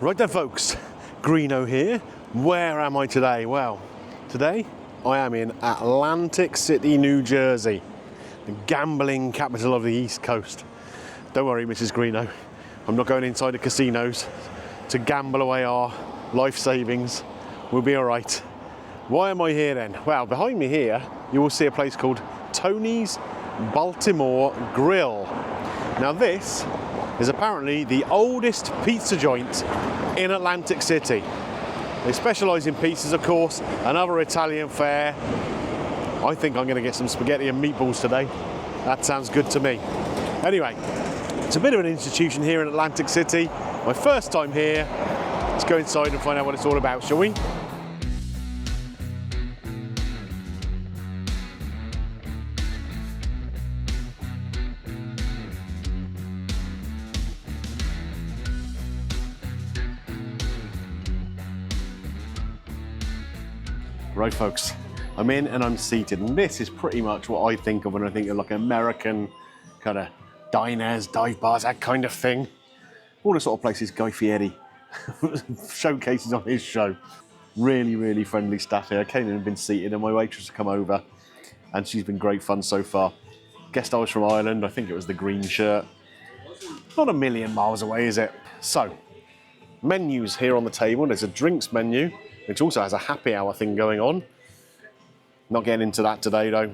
Right then folks, Greeno here. Where am I today? Well, today I am in Atlantic City, New Jersey, the gambling capital of the East Coast. Don't worry, Mrs. Greeno, I'm not going inside the casinos to gamble away our life savings. We'll be all right. Why am I here then? Well, behind me here, you will see a place called Tony's Baltimore Grill. Now this is apparently the oldest pizza joint in Atlantic City. They specialise in pizzas, of course, and other Italian fare. I think I'm going to get some spaghetti and meatballs today. That sounds good to me. Anyway, it's a bit of an institution here in Atlantic City. My first time here. Let's go inside and find out what it's all about, shall we? Right folks, I'm in and I'm seated, and this is pretty much what I think of when I think of like American kind of diners, dive bars, that kind of thing. All the sort of places Guy Fieri showcases on his show. Really, really friendly staff here. I came in and been seated, and my waitress has come over, and she's been great fun so far. Guessed I was from Ireland. I think it was the green shirt. Not a million miles away, is it? So, menus here on the table. There's a drinks menu, which also has a happy hour thing going on. Not getting into that today though.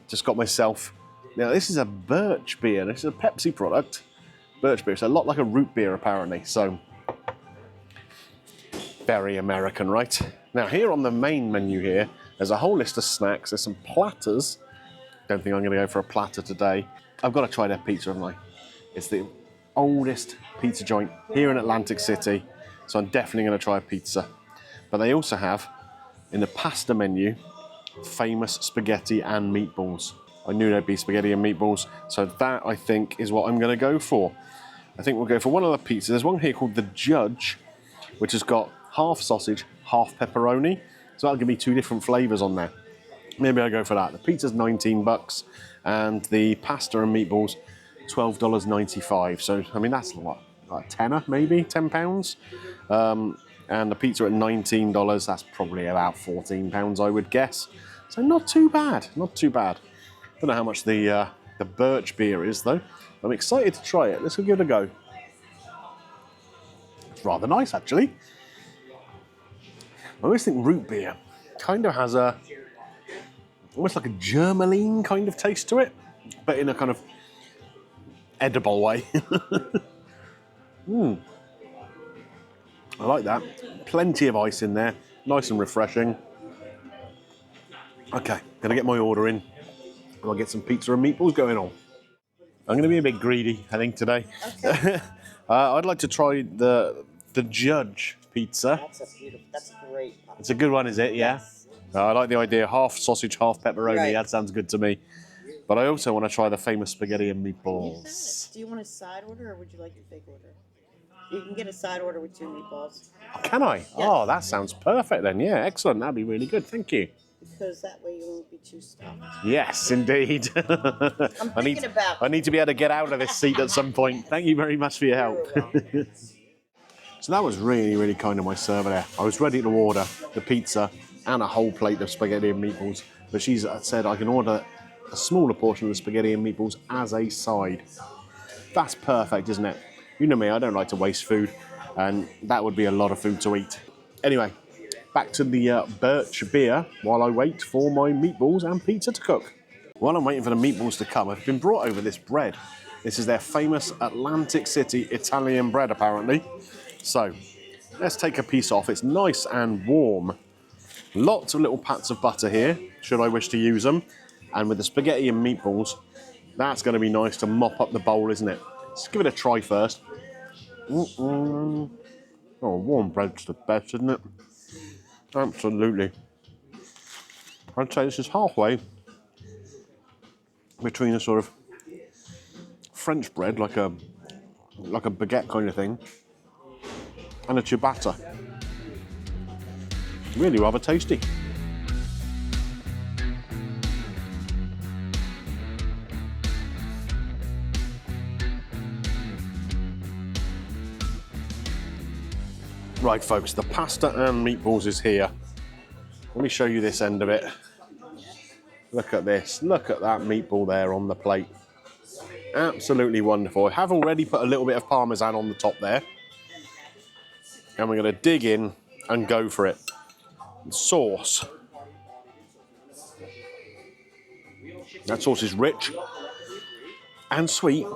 Just got myself. Now this is a birch beer. This is a Pepsi product. Birch beer. It's a lot like a root beer apparently. So very American, right? Now here on the main menu here, there's a whole list of snacks. There's some platters. Don't think I'm going to go for a platter today. I've got to try their pizza, haven't I? It's the oldest pizza joint here in Atlantic City. So I'm definitely going to try a pizza. But they also have, in the pasta menu, famous spaghetti and meatballs. I knew there'd be spaghetti and meatballs, so that, I think, is what I'm going to go for. I think we'll go for one of the pizzas. There's one here called The Judge, which has got half sausage, half pepperoni. So that'll give me two different flavours on there. Maybe I'll go for that. The pizza's 19 bucks, and the pasta and meatballs, $12.95. So, I mean, that's what, like a tenner, maybe, £10? And the pizza at $19, that's probably about £14, I would guess. So not too bad, not too bad. Don't know how much the birch beer is though. I'm excited to try it. Let's go give it a go. It's rather nice actually. I always think root beer kind of has a, almost like a germaline kind of taste to it, but in a kind of edible way. I like that. Plenty of ice in there. Nice and refreshing. Okay, gonna get my order in. And I'll get some pizza and meatballs going on. I'm gonna be a bit greedy, I think, today. Okay. I'd like to try the Judge pizza. That's great. It's a good one, is it? Yeah? Yes. I like the idea. Half sausage, half pepperoni. Right. That sounds good to me. But I also want to try the famous spaghetti and meatballs. Do you want a side order or would you like a big order? You can get a side order with 2 meatballs. Can I? Yes. Oh, that sounds perfect then. Yeah, excellent. That'd be really good. Thank you. Because that way you won't be too stuffed. Yes, indeed. I'm thinking about I need to be able to get out of this seat at some point. Thank you very much for your help. So that was really, really kind of my server there. I was ready to order the pizza and a whole plate of spaghetti and meatballs. But she's said I can order a smaller portion of the spaghetti and meatballs as a side. That's perfect, isn't it? You know me, I don't like to waste food, and that would be a lot of food to eat. Anyway, back to the birch beer while I wait for my meatballs and pizza to cook. While I'm waiting for the meatballs to come, I've been brought over this bread. This is their famous Atlantic City Italian bread, apparently. So, let's take a piece off. It's nice and warm. Lots of little pats of butter here, should I wish to use them. And with the spaghetti and meatballs, that's going to be nice to mop up the bowl, isn't it? Let's give it a try first. Oh, warm bread's the best, isn't it? Absolutely. I'd say this is halfway between a sort of French bread, like a baguette kind of thing, and a ciabatta. Really rather tasty. Right, folks, the pasta and meatballs is here. Let me show you this end of it. Look at this. Look at that meatball there on the plate. Absolutely wonderful. I have already put a little bit of parmesan on the top there. And we're going to dig in and go for it. Sauce. That sauce is rich and sweet.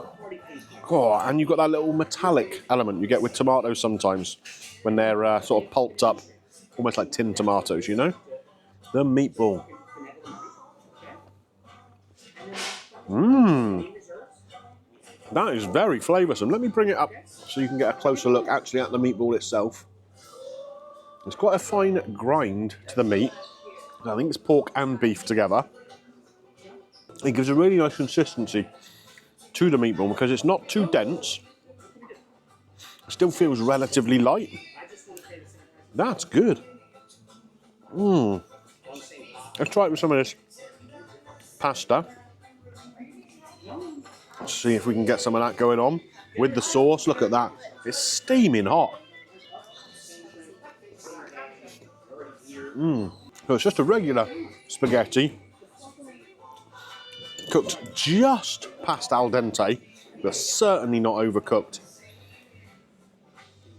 Oh, and you've got that little metallic element you get with tomatoes sometimes when they're sort of pulped up, almost like tinned tomatoes, you know? The meatball. That is very flavoursome. Let me bring it up so you can get a closer look actually at the meatball itself. It's quite a fine grind to the meat. I think it's pork and beef together. It gives a really nice consistency to the meatball because it's not too dense. It still feels relatively light. That's good. Let's try it with some of this pasta. Let's see if we can get some of that going on with the sauce. Look at that. It's steaming hot. So it's just a regular spaghetti, cooked just past al dente, but certainly not overcooked.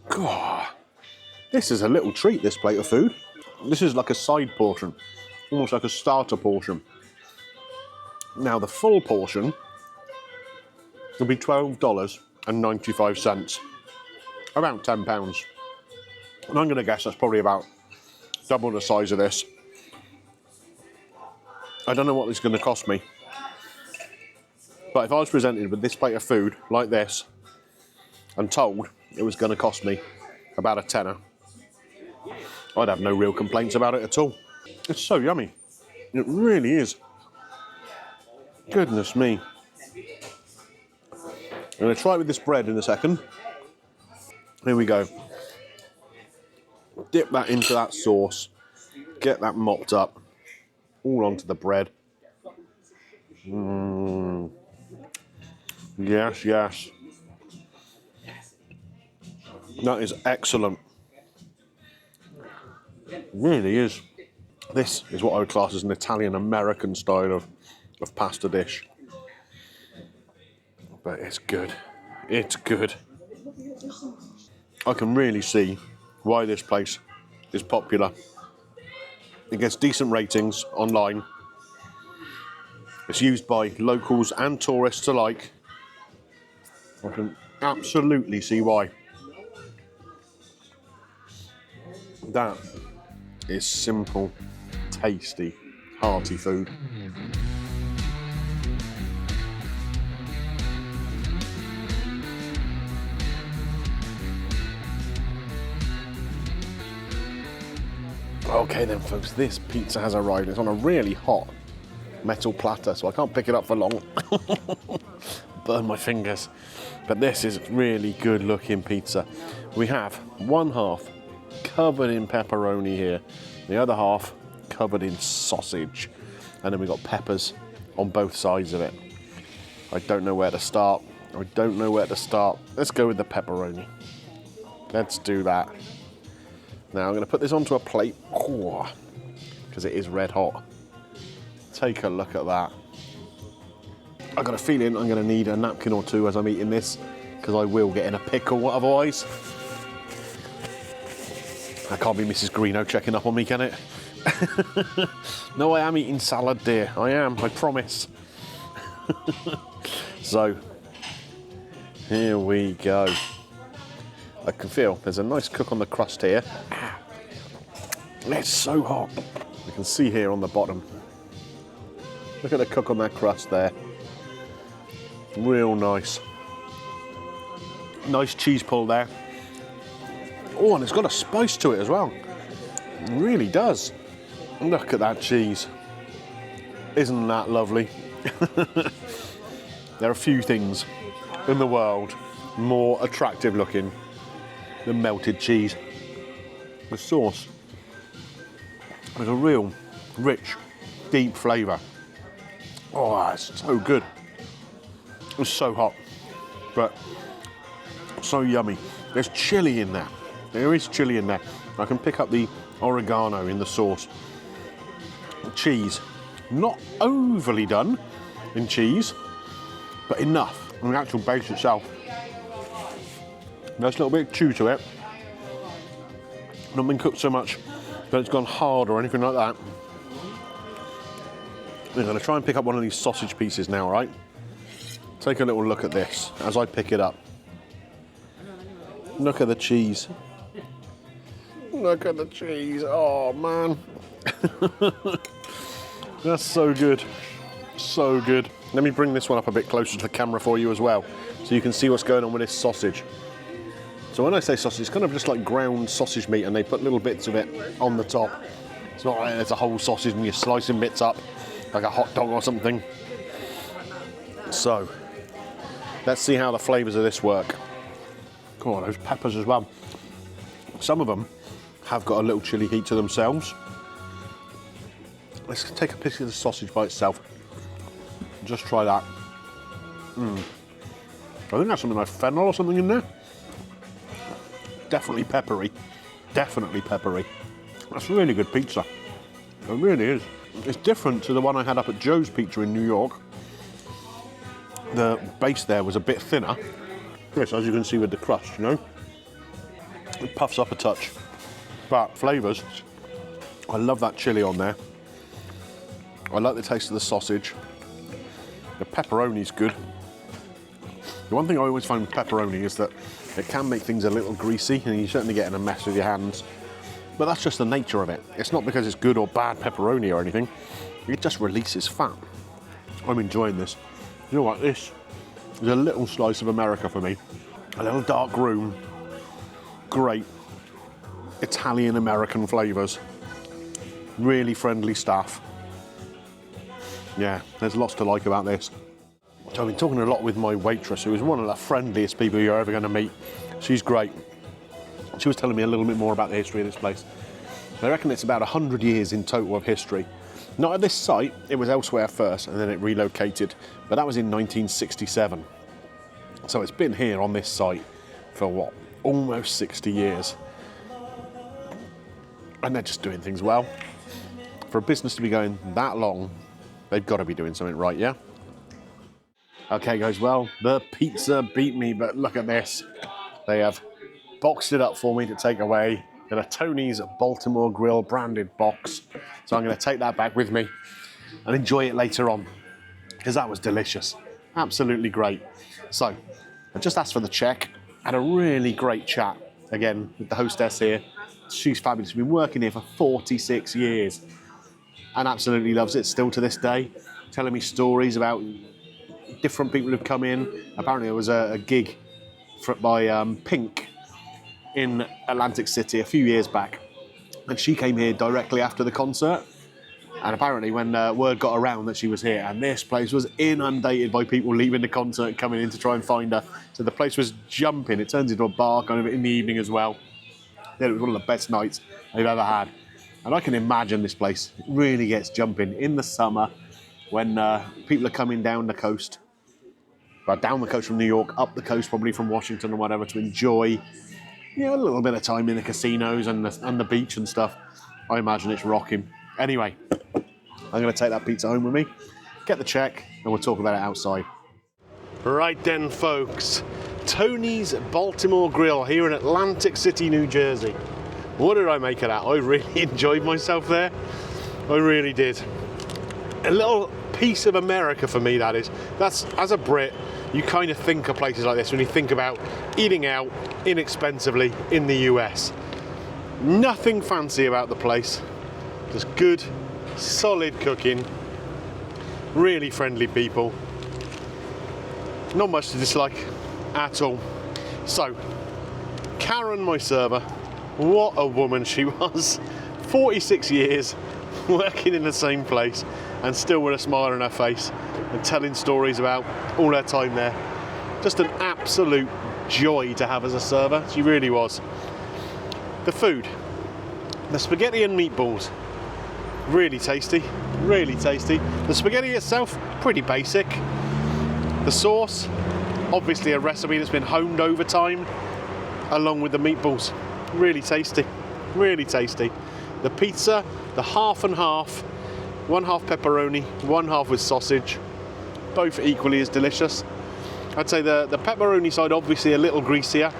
God, this is a little treat, this plate of food. This is like a side portion, almost like a starter portion. Now the full portion will be $12.95, around £10. And I'm going to guess that's probably about double the size of this. I don't know what this is going to cost me. But if I was presented with this plate of food like this and told it was going to cost me about a tenner, I'd have no real complaints about it at all. It's so yummy. It really is. Goodness me. I'm going to try it with this bread in a second. Here we go. Dip that into that sauce. Get that mopped up. All onto the bread. Yes, yes. That is excellent. It really is. This is what I would class as an Italian-American style of pasta dish. But it's good. It's good. I can really see why this place is popular. It gets decent ratings online. It's used by locals and tourists alike. I can absolutely see why. That is simple, tasty, hearty food. Okay then folks, this pizza has arrived. It's on a really hot metal platter, so I can't pick it up for long. Burn my fingers. But this is really good looking pizza. We have one half covered in pepperoni here, the other half covered in sausage, and then we've got peppers on both sides of it. I don't know where to start. Let's go with the pepperoni. Let's do that. Now I'm going to put this onto a plate because it is red hot. Take a look at that. I've got a feeling I'm going to need a napkin or two as I'm eating this because I will get in a pickle otherwise. That can't be Mrs. Greeno checking up on me, can it? No, I am eating salad, dear. I am, I promise. So, here we go. I can feel there's a nice cook on the crust here. It's so hot. You can see here on the bottom. Look at the cook on that crust there. Real nice. Nice cheese pull there. Oh, and it's got a spice to it as well. It really does. Look at that cheese. Isn't that lovely? There are few things in the world more attractive looking than melted cheese. The sauce has a real rich, deep flavour. Oh, it's so good. It's so hot, but so yummy. There's chilli in there. There is chili in there. I can pick up the oregano in the sauce. Cheese, not overly done in cheese, but enough on the actual base itself. Nice little bit of chew to it. Not been cooked so much that it's gone hard or anything like that. I'm going to try and pick up one of these sausage pieces now, right? Take a little look at this as I pick it up. Look at the cheese. Look at the cheese. Oh, man. That's so good. So good. Let me bring this one up a bit closer to the camera for you as well, so you can see what's going on with this sausage. So when I say sausage, it's kind of just like ground sausage meat, and they put little bits of it on the top. It's not like it's a whole sausage and you're slicing bits up like a hot dog or something. So, let's see how the flavours of this work. Come on, those peppers as well. Some of them have got a little chili heat to themselves. Let's take a piece of the sausage by itself. Just try that. I think that's something like fennel or something in there. Definitely peppery. Definitely peppery. That's really good pizza. It really is. It's different to the one I had up at Joe's Pizza in New York. The base there was a bit thinner. Yes, as you can see with the crust, you know. It puffs up a touch. But flavours, I love that chili on there. I like the taste of the sausage. The pepperoni's good. The one thing I always find with pepperoni is that it can make things a little greasy, and you certainly get in a mess with your hands. But that's just the nature of it. It's not because it's good or bad pepperoni or anything. It just releases fat. I'm enjoying this. You know what? This is a little slice of America for me. A little dark room. Great Italian-American flavours. Really friendly staff. Yeah, there's lots to like about this. So I've been talking a lot with my waitress, who is one of the friendliest people you're ever going to meet. She's great. She was telling me a little bit more about the history of this place. They reckon it's about 100 years in total of history. Not at this site, it was elsewhere first, and then it relocated. But that was in 1967. So it's been here on this site for what? Almost 60 years. And they're just doing things well. For a business to be going that long, they've got to be doing something right, yeah? Okay, guys, well, the pizza beat me, but look at this. They have boxed it up for me to take away in a Tony's Baltimore Grill branded box. So I'm going to take that back with me and enjoy it later on, because that was delicious. Absolutely great. So, I just asked for the check. Had a really great chat, again, with the hostess here. She's fabulous. She's been working here for 46 years and absolutely loves it still to this day. Telling me stories about different people who've come in. Apparently there was a gig by Pink in Atlantic City a few years back, and she came here directly after the concert. And apparently when word got around that she was here, and this place was inundated by people leaving the concert, coming in to try and find her. So the place was jumping. It turns into a bar kind of in the evening as well. Yeah, it was one of the best nights I've ever had. And I can imagine this place really gets jumping in the summer when people are coming down the coast. Well, down the coast from New York, up the coast probably from Washington or whatever, to enjoy a little bit of time in the casinos and the beach and stuff. I imagine it's rocking. Anyway, I'm going to take that pizza home with me, get the check, and we'll talk about it outside. Right then, folks. Tony's Baltimore Grill here in Atlantic City, New Jersey. What did I make of that? I really enjoyed myself there. I really did. A little piece of America for me, that is. That's, as a Brit, you kind of think of places like this when you think about eating out inexpensively in the US. Nothing fancy about the place. Just good, solid cooking. Really friendly people. Not much to dislike at all. So, Karen, my server, what a woman she was. 46 years working in the same place and still with a smile on her face and telling stories about all her time there. Just an absolute joy to have as a server. She really was. The food, the spaghetti and meatballs, really tasty, really tasty. The spaghetti itself, pretty basic. The sauce, obviously a recipe that's been honed over time, along with the meatballs. really tasty, really tasty. The pizza, the half and half, one half pepperoni, one half with sausage, both equally as delicious. I'd say the pepperoni side obviously a little greasier.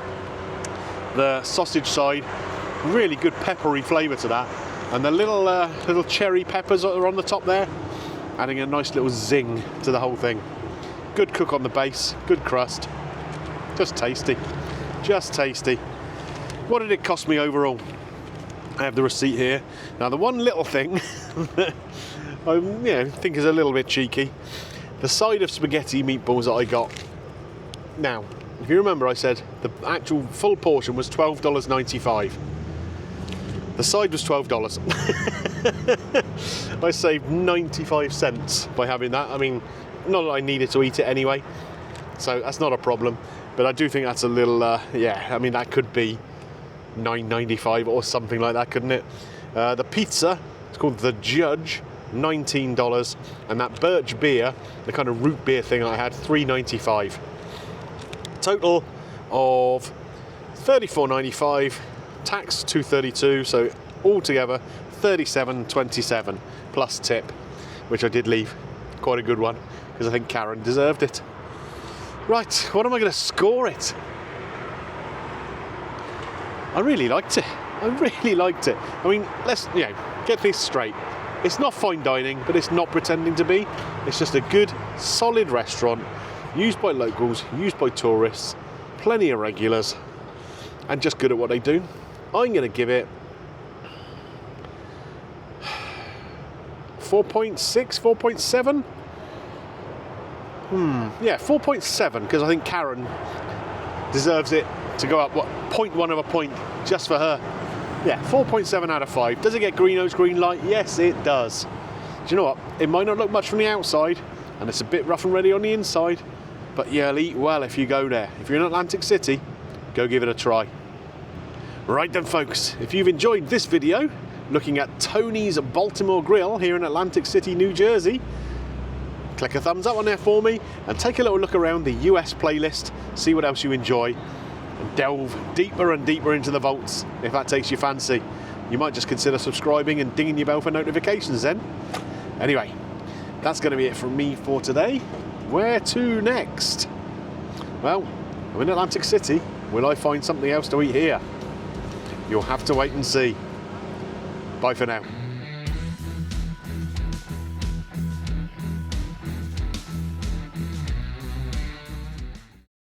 The sausage side, really good peppery flavour to that. And the little cherry peppers that are on the top there, adding a nice little zing to the whole thing. Good cook on the base, good crust, just tasty, just tasty. What did it cost me overall? I have the receipt here. Now the one little thing that I think is a little bit cheeky, the side of spaghetti meatballs that I got. Now, if you remember, I said the actual full portion was $12.95. The side was $12. I saved 95 cents by having that. I mean, not that I needed to eat it anyway, so that's not a problem. But I do think that's a little, I mean, that could be $9.95 or something like that, couldn't it? The pizza, it's called The Judge, $19. And that birch beer, the kind of root beer thing I had, $3.95. Total of $34.95. Tax $2.32, so altogether $37.27 plus tip, which I did leave. Quite a good one, because I think Karen deserved it. Right, what am I going to score it? I really liked it. I really liked it. I mean, let's get this straight. It's not fine dining, but it's not pretending to be. It's just a good, solid restaurant, used by locals, used by tourists, plenty of regulars, and just good at what they do. I'm going to give it 4.6, 4.7. Yeah, 4.7, because I think Karen deserves it to go up, 0.1 of a point just for her. Yeah, 4.7 out of 5. Does it get Greeno's green light? Yes, it does. Do you know what? It might not look much from the outside, and it's a bit rough and ready on the inside, but you'll eat well if you go there. If you're in Atlantic City, go give it a try. Right then, folks, if you've enjoyed this video looking at Tony's Baltimore Grill here in Atlantic City, New Jersey, click a thumbs up on there for me and take a little look around the US playlist, see what else you enjoy, and delve deeper and deeper into the vaults if that takes your fancy. You might just consider subscribing and dinging your bell for notifications then. Anyway, that's going to be it from me for today. Where to next? Well, I'm in Atlantic City. Will I find something else to eat here? You'll have to wait and see. Bye for now.